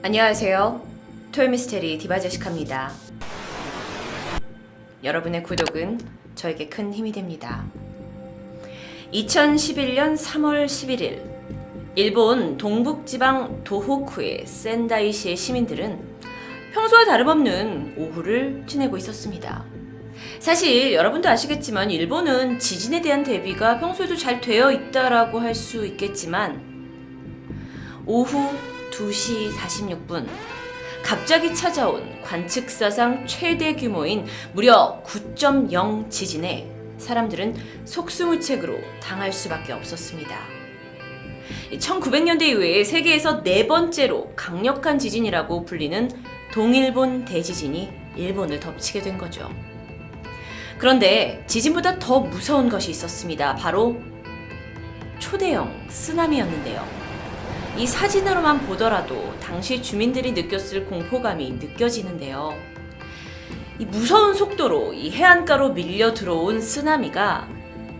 안녕하세요. 토요미스테리 디바제시카입니다. 여러분의 구독은 저에게 큰 힘이 됩니다. 2011년 3월 11일 일본 동북지방 도호쿠의 센다이시의 시민들은 평소와 다름없는 오후를 지내고 있었습니다. 사실 여러분도 아시겠지만 일본은 지진에 대한 대비가 평소에도 잘 되어 있다라고 할 수 있겠지만 오후 2시 46분 갑자기 찾아온 관측사상 최대 규모인 무려 9.0 지진에 사람들은 속수무책으로 당할 수밖에 없었습니다. 1900년대 이후에 세계에서 네 번째로 강력한 지진이라고 불리는 동일본 대지진이 일본을 덮치게 된 거죠. 그런데 지진보다 더 무서운 것이 있었습니다. 바로 초대형 쓰나미였는데요. 이 사진으로만 보더라도 당시 주민들이 느꼈을 공포감이 느껴지는데요. 이 무서운 속도로 이 해안가로 밀려 들어온 쓰나미가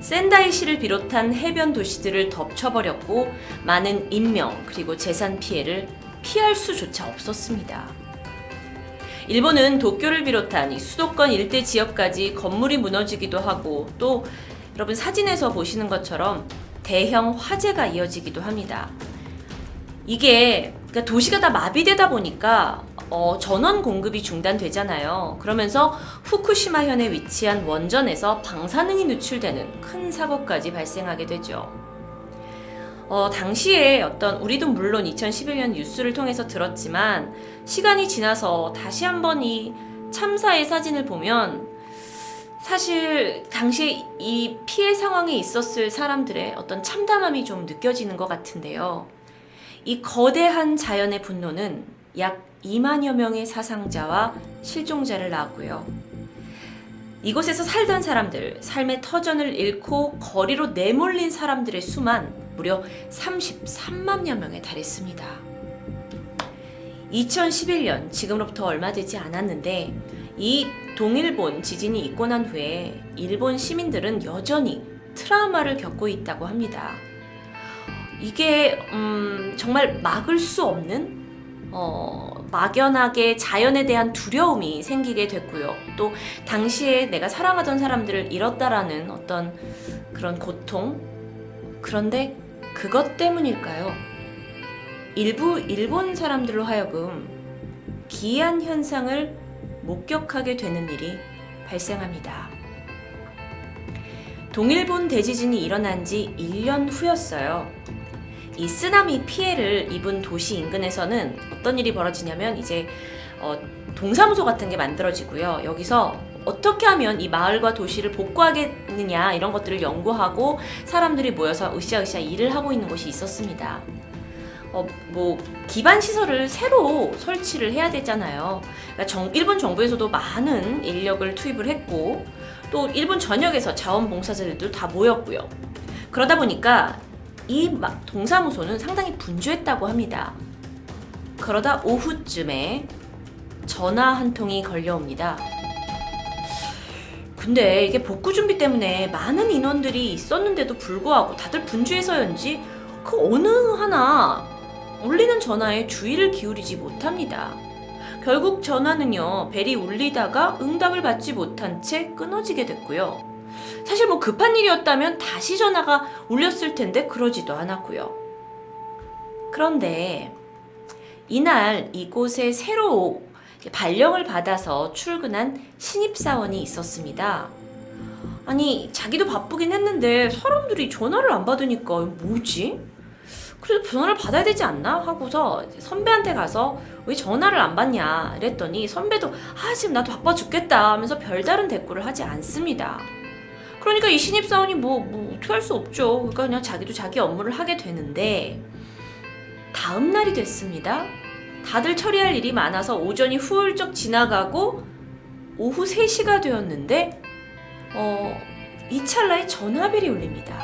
센다이시를 비롯한 해변 도시들을 덮쳐버렸고 많은 인명 그리고 재산 피해를 피할 수조차 없었습니다. 일본은 도쿄를 비롯한 이 수도권 일대 지역까지 건물이 무너지기도 하고 또 여러분 사진에서 보시는 것처럼 대형 화재가 이어지기도 합니다. 이게 그러니까 도시가 다 마비되다 보니까 전원 공급이 중단되잖아요. 그러면서 후쿠시마현에 위치한 원전에서 방사능이 누출되는 큰 사고까지 발생하게 되죠. 당시에 우리도 물론 2011년 뉴스를 통해서 들었지만 시간이 지나서 다시 한번 이 참사의 사진을 보면 사실 당시에 이 피해 상황에 있었을 사람들의 어떤 참담함이 좀 느껴지는 것 같은데요. 이 거대한 자연의 분노는 약 2만여 명의 사상자와 실종자를 낳았고요. 이곳에서 살던 사람들, 삶의 터전을 잃고 거리로 내몰린 사람들의 수만 무려 33만여 명에 달했습니다. 2011년, 지금으로부터 얼마 되지 않았는데 이 동일본 지진이 있고 난 후에 일본 시민들은 여전히 트라우마를 겪고 있다고 합니다. 이게 정말 막을 수 없는 막연하게 자연에 대한 두려움이 생기게 됐고요. 또 당시에 내가 사랑하던 사람들을 잃었다라는 어떤 그런 고통. 그런데 그것 때문일까요? 일부 일본 사람들로 하여금 기이한 현상을 목격하게 되는 일이 발생합니다. 동일본 대지진이 일어난 지 1년 후였어요. 이 쓰나미 피해를 입은 도시 인근에서는 어떤 일이 벌어지냐면 이제 동사무소 같은 게 만들어지고요. 여기서 어떻게 하면 이 마을과 도시를 복구하겠느냐 이런 것들을 연구하고 사람들이 모여서 으쌰으쌰 일을 하고 있는 곳이 있었습니다. 기반 시설을 새로 설치를 해야 되잖아요. 그러니까 일본 정부에서도 많은 인력을 투입을 했고 또 일본 전역에서 자원봉사자들도 다 모였고요. 그러다 보니까 이 동사무소는 상당히 분주했다고 합니다. 그러다 오후쯤에 전화 한 통이 걸려옵니다. 근데 이게 복구 준비 때문에 많은 인원들이 있었는데도 불구하고 다들 분주해서였는지 그 어느 하나 울리는 전화에 주의를 기울이지 못합니다. 결국 전화는요, 벨이 울리다가 응답을 받지 못한 채 끊어지게 됐고요. 사실 급한 일이었다면 다시 전화가 울렸을 텐데 그러지도 않았고요. 그런데 이날 이곳에 새로 발령을 받아서 출근한 신입사원이 있었습니다. 아니 자기도 바쁘긴 했는데 사람들이 전화를 안 받으니까 뭐지? 그래도 전화를 받아야 되지 않나? 하고서 선배한테 가서 왜 전화를 안 받냐 이랬더니 선배도 지금 나도 바빠 죽겠다 하면서 별다른 대꾸를 하지 않습니다. 그러니까 이 신입사원이 어떻게 할 수 없죠. 그러니까 그냥 자기도 자기 업무를 하게 되는데 다음 날이 됐습니다. 다들 처리할 일이 많아서 오전이 훌쩍 지나가고 오후 3시가 되었는데 이 찰나에 전화벨이 울립니다.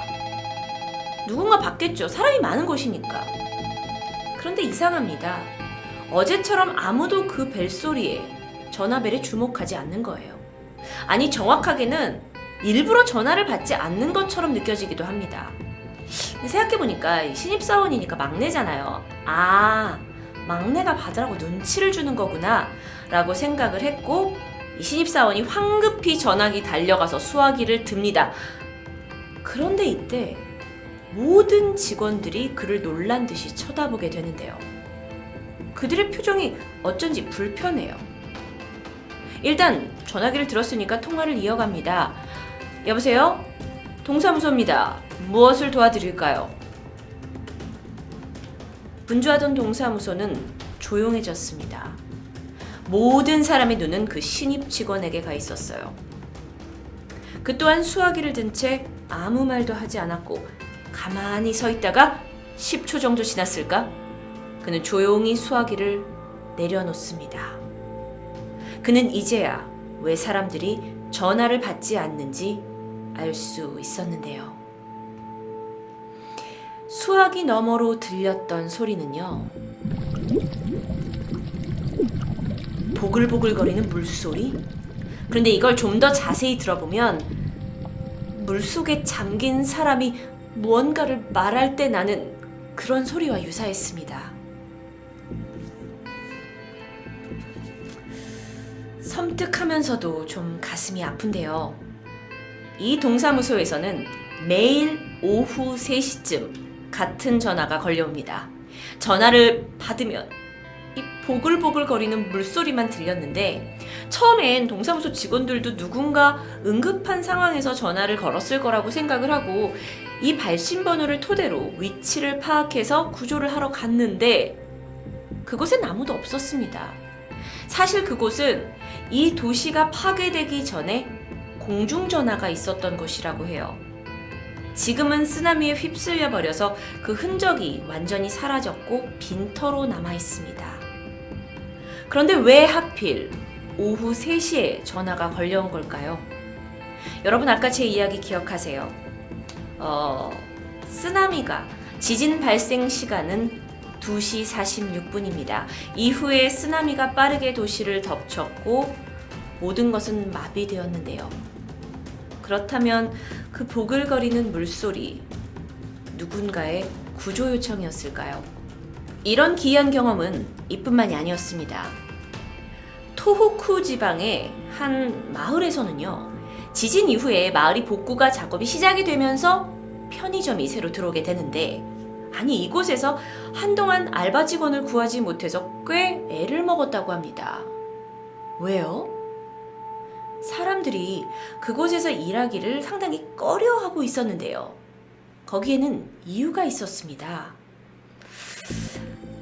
누군가 받겠죠. 사람이 많은 곳이니까. 그런데 이상합니다. 어제처럼 아무도 그 벨소리에 전화벨에 주목하지 않는 거예요. 아니 정확하게는 일부러 전화를 받지 않는 것처럼 느껴지기도 합니다. 생각해보니까 신입사원이니까 막내잖아요. 막내가 받으라고 눈치를 주는 거구나 라고 생각을 했고, 이 신입사원이 황급히 전화기 달려가서 수화기를 듭니다. 그런데 이때 모든 직원들이 그를 놀란 듯이 쳐다보게 되는데요. 그들의 표정이 어쩐지 불편해요. 일단 전화기를 들었으니까 통화를 이어갑니다. 여보세요? 동사무소입니다. 무엇을 도와드릴까요? 분주하던 동사무소는 조용해졌습니다. 모든 사람의 눈은 그 신입 직원에게 가 있었어요. 그 또한 수화기를 든 채 아무 말도 하지 않았고 가만히 서 있다가 10초 정도 지났을까? 그는 조용히 수화기를 내려놓습니다. 그는 이제야 왜 사람들이 전화를 받지 않는지 알 수 있었는데요. 수화기 너머로 들렸던 소리는요, 보글보글거리는 물소리? 그런데 이걸 좀 더 자세히 들어보면 물속에 잠긴 사람이 무언가를 말할 때 나는 그런 소리와 유사했습니다. 섬뜩하면서도 좀 가슴이 아픈데요. 이 동사무소에서는 매일 오후 3시쯤 같은 전화가 걸려옵니다. 전화를 받으면 이 보글보글거리는 물소리만 들렸는데, 처음엔 동사무소 직원들도 누군가 응급한 상황에서 전화를 걸었을 거라고 생각을 하고 이 발신번호를 토대로 위치를 파악해서 구조를 하러 갔는데 그곳엔 아무도 없었습니다. 사실 그곳은 이 도시가 파괴되기 전에 공중전화가 있었던 곳이라고 해요. 지금은 쓰나미에 휩쓸려 버려서 그 흔적이 완전히 사라졌고 빈터로 남아 있습니다. 그런데 왜 하필 오후 3시에 전화가 걸려온 걸까요? 여러분 아까 제 이야기 기억하세요? 쓰나미가 지진 발생 시간은 2시 46분입니다. 이후에 쓰나미가 빠르게 도시를 덮쳤고 모든 것은 마비되었는데요. 그렇다면 그 보글거리는 물소리, 누군가의 구조 요청이었을까요? 이런 기이한 경험은 이뿐만이 아니었습니다. 토호쿠 지방의 한 마을에서는요, 지진 이후에 마을이 복구가 작업이 시작이 되면서 편의점이 새로 들어오게 되는데, 아니 이곳에서 한동안 알바 직원을 구하지 못해서 꽤 애를 먹었다고 합니다. 왜요? 사람들이 그곳에서 일하기를 상당히 꺼려하고 있었는데요. 거기에는 이유가 있었습니다.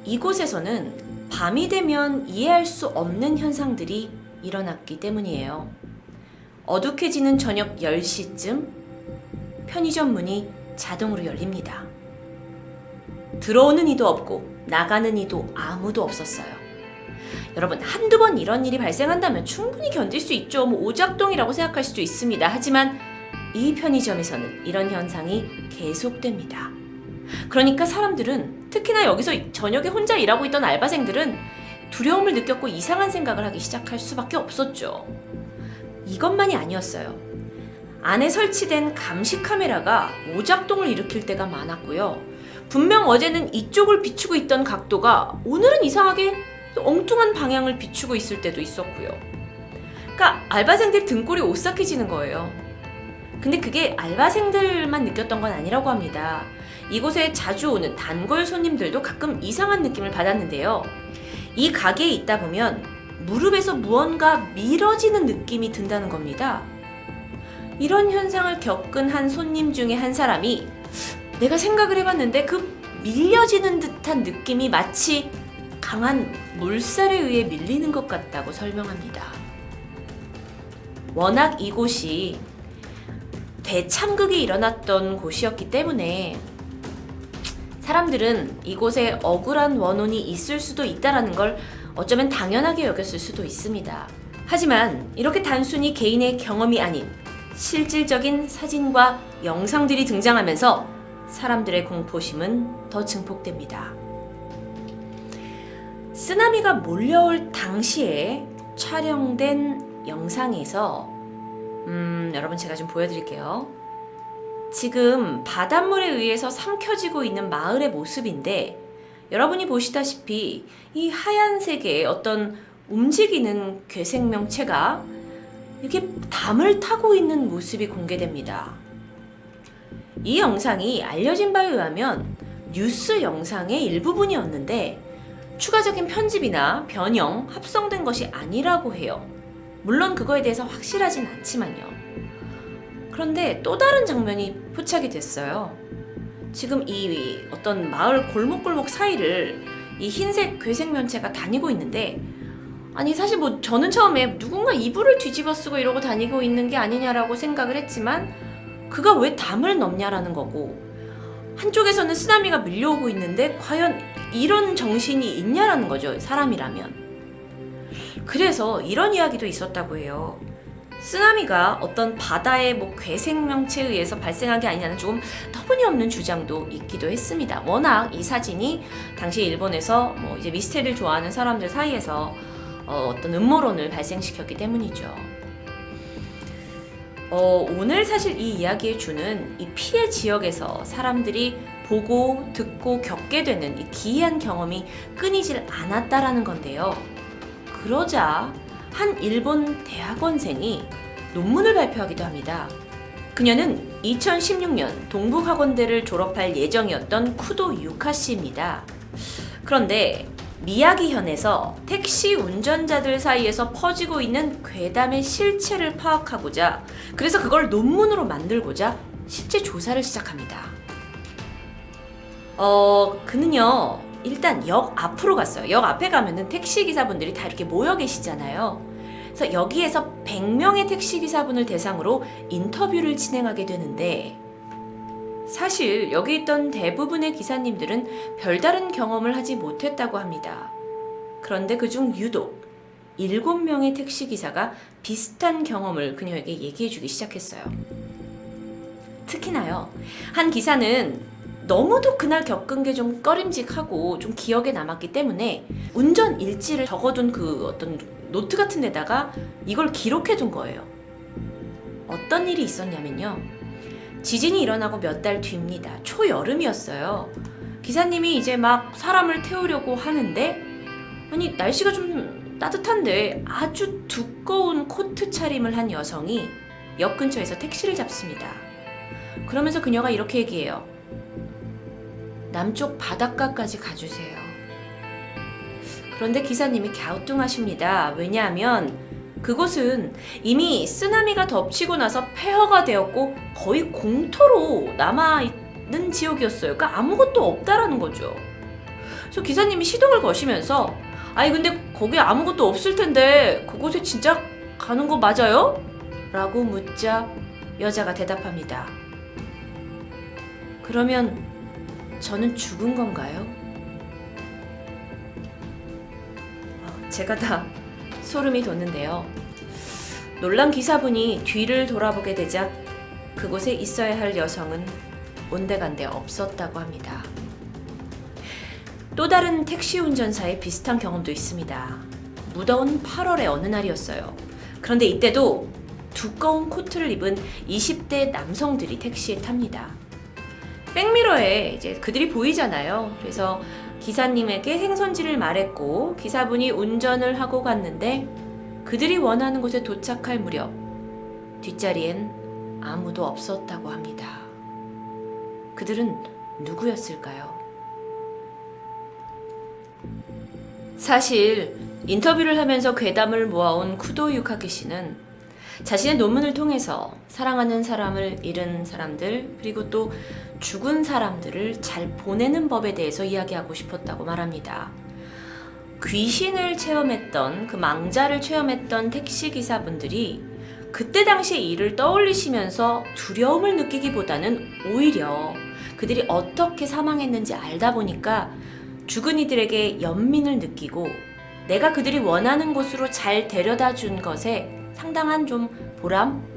이곳에서는 밤이 되면 이해할 수 없는 현상들이 일어났기 때문이에요. 어둑해지는 저녁 10시쯤 편의점 문이 자동으로 열립니다. 들어오는 이도 없고 나가는 이도 아무도 없었어요. 여러분, 한두 번 이런 일이 발생한다면 충분히 견딜 수 있죠. 오작동이라고 생각할 수도 있습니다. 하지만 이 편의점에서는 이런 현상이 계속됩니다. 그러니까 사람들은, 특히나 여기서 저녁에 혼자 일하고 있던 알바생들은 두려움을 느꼈고 이상한 생각을 하기 시작할 수밖에 없었죠. 이것만이 아니었어요. 안에 설치된 감시 카메라가 오작동을 일으킬 때가 많았고요. 분명 어제는 이쪽을 비추고 있던 각도가 오늘은 이상하게 엉뚱한 방향을 비추고 있을 때도 있었고요. 그러니까 알바생들 등골이 오싹해지는 거예요. 근데 그게 알바생들만 느꼈던 건 아니라고 합니다. 이곳에 자주 오는 단골 손님들도 가끔 이상한 느낌을 받았는데요. 이 가게에 있다 보면 무릎에서 무언가 밀어지는 느낌이 든다는 겁니다. 이런 현상을 겪은 한 손님 중에 한 사람이, 내가 생각을 해봤는데 그 밀려지는 듯한 느낌이 마치 강한 물살에 의해 밀리는 것 같다고 설명합니다. 워낙 이곳이 대참극이 일어났던 곳이었기 때문에 사람들은 이곳에 억울한 원혼이 있을 수도 있다는 걸 어쩌면 당연하게 여겼을 수도 있습니다. 하지만 이렇게 단순히 개인의 경험이 아닌 실질적인 사진과 영상들이 등장하면서 사람들의 공포심은 더 증폭됩니다. 쓰나미가 몰려올 당시에 촬영된 영상에서 여러분 제가 좀 보여드릴게요. 지금 바닷물에 의해서 삼켜지고 있는 마을의 모습인데, 여러분이 보시다시피 이 하얀색의 어떤 움직이는 괴생명체가 이렇게 담을 타고 있는 모습이 공개됩니다. 이 영상이 알려진 바에 의하면 뉴스 영상의 일부분이었는데 추가적인 편집이나 변형, 합성된 것이 아니라고 해요. 물론 그거에 대해서 확실하진 않지만요. 그런데 또 다른 장면이 포착이 됐어요. 지금 이 어떤 마을 골목골목 사이를 이 흰색 괴생면체가 다니고 있는데, 아니 사실 뭐 저는 처음에 누군가 이불을 뒤집어 쓰고 이러고 다니고 있는 게 아니냐라고 생각을 했지만 그가 왜 담을 넘냐라는 거고, 한쪽에서는 쓰나미가 밀려오고 있는데 과연 이런 정신이 있냐라는 거죠, 사람이라면. 그래서 이런 이야기도 있었다고 해요. 쓰나미가 어떤 바다의 뭐 괴생명체에 의해서 발생한 게 아니냐는 조금 터무니없는 주장도 있기도 했습니다. 워낙 이 사진이 당시 일본에서 뭐 이제 미스테리를 좋아하는 사람들 사이에서 어떤 음모론을 발생시켰기 때문이죠. 오늘 사실 이 이야기에 주는 이 피해 지역에서 사람들이 보고 듣고 겪게 되는 이 기이한 경험이 끊이질 않았다라는 건데요. 그러자 한 일본 대학원생이 논문을 발표하기도 합니다. 그녀는 2016년 동북학원대를 졸업할 예정이었던 쿠도 유카 씨입니다. 그런데 미야기현에서 택시 운전자들 사이에서 퍼지고 있는 괴담의 실체를 파악하고자, 그래서 그걸 논문으로 만들고자 실제 조사를 시작합니다. 그는요, 일단 역 앞으로 갔어요. 역 앞에 가면은 택시기사분들이 다 이렇게 모여 계시잖아요. 그래서 여기에서 100명의 택시기사분을 대상으로 인터뷰를 진행하게 되는데, 사실 여기 있던 대부분의 기사님들은 별다른 경험을 하지 못했다고 합니다. 그런데 그중 유독 7명의 택시기사가 비슷한 경험을 그녀에게 얘기해주기 시작했어요. 특히나요, 한 기사는 너무도 그날 겪은 게 좀 꺼림직하고 좀 기억에 남았기 때문에 운전 일지를 적어둔 그 어떤 노트 같은 데다가 이걸 기록해둔 거예요. 어떤 일이 있었냐면요, 지진이 일어나고 몇 달 뒤입니다. 초여름이었어요. 기사님이 이제 막 사람을 태우려고 하는데, 아니 날씨가 좀 따뜻한데 아주 두꺼운 코트 차림을 한 여성이 역 근처에서 택시를 잡습니다. 그러면서 그녀가 이렇게 얘기해요. 남쪽 바닷가까지 가주세요. 그런데 기사님이 갸우뚱하십니다. 왜냐하면 그곳은 이미 쓰나미가 덮치고 나서 폐허가 되었고 거의 공터로 남아있는 지역이었어요. 그러니까 아무것도 없다라는 거죠. 그래서 기사님이 시동을 거시면서, 아니 근데 거기 아무것도 없을 텐데 그곳에 진짜 가는 거 맞아요? 라고 묻자 여자가 대답합니다. 그러면 저는 죽은 건가요? 제가 다 소름이 돋는데요. 놀란 기사분이 뒤를 돌아보게 되자 그곳에 있어야 할 여성은 온데간데 없었다고 합니다. 또 다른 택시 운전사의 비슷한 경험도 있습니다. 무더운 8월의 어느 날이었어요. 그런데 이때도 두꺼운 코트를 입은 20대 남성들이 택시에 탑니다. 백미러에 이제 그들이 보이잖아요. 그래서 기사님에게 행선지를 말했고 기사분이 운전을 하고 갔는데 그들이 원하는 곳에 도착할 무렵 뒷자리엔 아무도 없었다고 합니다. 그들은 누구였을까요? 사실 인터뷰를 하면서 괴담을 모아온 쿠도 유카키 씨는 자신의 논문을 통해서 사랑하는 사람을 잃은 사람들, 그리고 또 죽은 사람들을 잘 보내는 법에 대해서 이야기하고 싶었다고 말합니다. 귀신을 체험했던, 그 망자를 체험했던 택시기사분들이 그때 당시의 일을 떠올리시면서 두려움을 느끼기보다는 오히려 그들이 어떻게 사망했는지 알다 보니까 죽은 이들에게 연민을 느끼고 내가 그들이 원하는 곳으로 잘 데려다 준 것에 상당한 좀 보람,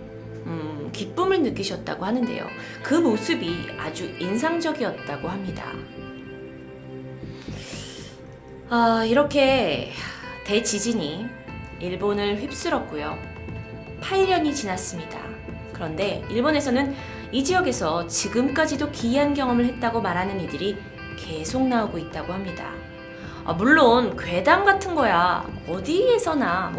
기쁨을 느끼셨다고 하는데요. 그 모습이 아주 인상적이었다고 합니다. 이렇게 대지진이 일본을 휩쓸었고요. 8년이 지났습니다. 그런데 일본에서는 이 지역에서 지금까지도 기이한 경험을 했다고 말하는 이들이 계속 나오고 있다고 합니다. 물론 괴담 같은 거야 어디에서나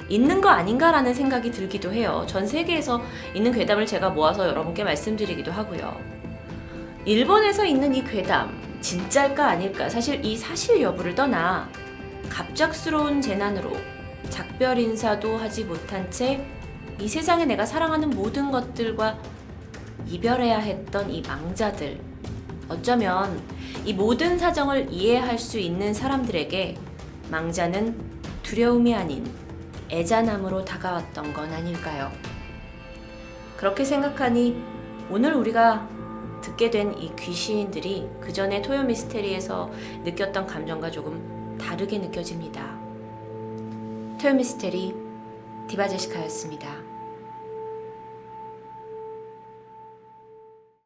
있는 거 아닌가라는 생각이 들기도 해요. 전 세계에서 있는 괴담을 제가 모아서 여러분께 말씀드리기도 하고요. 일본에서 있는 이 괴담 진짜일까 아닐까, 사실 이 사실 여부를 떠나 갑작스러운 재난으로 작별 인사도 하지 못한 채 이 세상에 내가 사랑하는 모든 것들과 이별해야 했던 이 망자들, 어쩌면 이 모든 사정을 이해할 수 있는 사람들에게 망자는 두려움이 아닌 애잔함으로 다가왔던 건 아닐까요? 그렇게 생각하니 오늘 우리가 듣게 된 이 귀신들이 그 전에 토요미스테리에서 느꼈던 감정과 조금 다르게 느껴집니다. 토요미스테리 디바제시카였습니다.